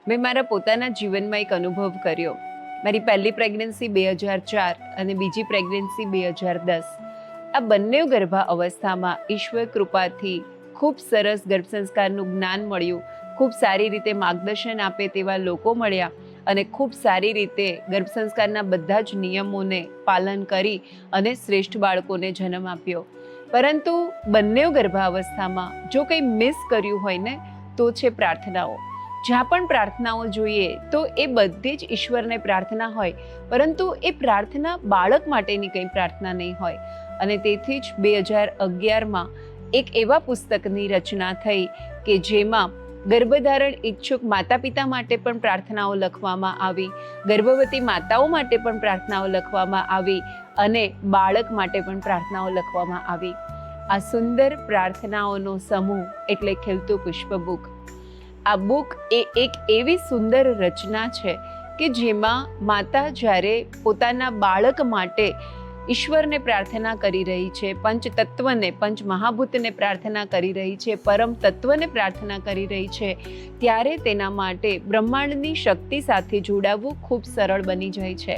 મેં મારા પોતાના જીવનમાં એક અનુભવ કર્યો. મારી પહેલી પ્રેગ્નન્સી 2004 અને બીજી પ્રેગ્નન્સી 2010. આ બંને ગર્ભા અવસ્થામાં ઈશ્વર કૃપાથી ખૂબ સરસ ગર્ભ સંસ્કારનું જ્ઞાન મળ્યું, ખૂબ સારી રીતે માર્ગદર્શન આપે તેવા લોકો મળ્યા અને ખૂબ સારી રીતે ગર્ભ સંસ્કારના બધા જ નિયમોને પાલન કરી અને શ્રેષ્ઠ બાળકોને જન્મ આપ્યો. પરંતુ બંને ગર્ભાવસ્થામાં જો કંઈ મિસ કર્યું હોય ને તો છે પ્રાર્થનાઓ. જ્યાં પણ પ્રાર્થનાઓ જોઈએ તો એ બધી જ ઈશ્વરને પ્રાર્થના હોય, પરંતુ એ પ્રાર્થના બાળક માટેની કંઈ પ્રાર્થના નહીં હોય. અને તેથી જ 2011માં એક એવા પુસ્તકની રચના થઈ કે જેમાં ગર્ભધારણ ઈચ્છુક માતા પિતા માટે પણ પ્રાર્થનાઓ લખવામાં આવી, ગર્ભવતી માતાઓ માટે પણ પ્રાર્થનાઓ લખવામાં આવી અને બાળક માટે પણ પ્રાર્થનાઓ લખવામાં આવી. આ સુંદર પ્રાર્થનાઓનો સમૂહ એટલે ખીલતું પુષ્પ બુક. આ બુક એ એક એવી સુંદર રચના છે કે જેમાં માતા જ્યારે પોતાના બાળક માટે ઈશ્વરને પ્રાર્થના કરી રહી છે, પંચ તત્વને, પંચ મહાભૂતને પ્રાર્થના કરી રહી છે, પરમ તત્વને પ્રાર્થના કરી રહી છે, ત્યારે તેના માટે બ્રહ્માંડની શક્તિ સાથે જોડાવવું ખૂબ સરળ બની જાય છે.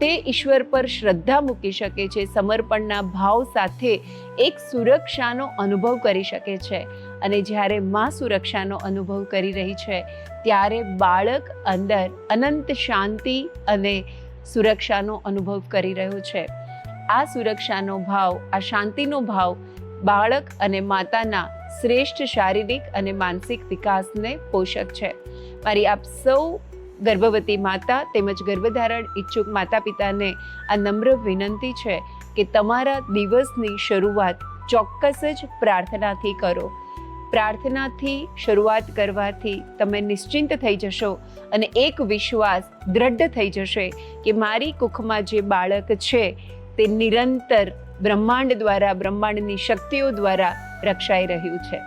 તે ઈશ્વર પર શ્રદ્ધા મૂકી શકે છે, સમર્પણના ભાવ સાથે એક સુરક્ષાનો અનુભવ કરી શકે છે. અને જ્યારે માં સુરક્ષાનો અનુભવ કરી રહી છે ત્યારે બાળક અંદર અનંત શાંતિ અને સુરક્ષાનો અનુભવ કરી રહ્યો છે. આ સુરક્ષાનો ભાવ, આ શાંતિનો ભાવ બાળક અને માતાના શ્રેષ્ઠ શારીરિક અને માનસિક વિકાસને પોષક છે. મારી આપ સૌ ગર્ભવતી માતા તેમજ ગર્ભધારણ ઈચ્છુક માતા પિતાને આ નમ્ર વિનંતી છે કે તમારા દિવસની શરૂઆત ચોક્કસ જ પ્રાર્થનાથી કરો. પ્રાર્થનાથી શરૂઆત કરવાથી તમે નિશ્ચિંત થઈ જશો અને એક વિશ્વાસ દ્રઢ થઈ જશે કે મારી કુખમાં જે બાળક છે તે નિરંતર બ્રહ્માંડ દ્વારા, બ્રહ્માંડની શક્તિઓ દ્વારા રક્ષાઈ રહ્યું છે.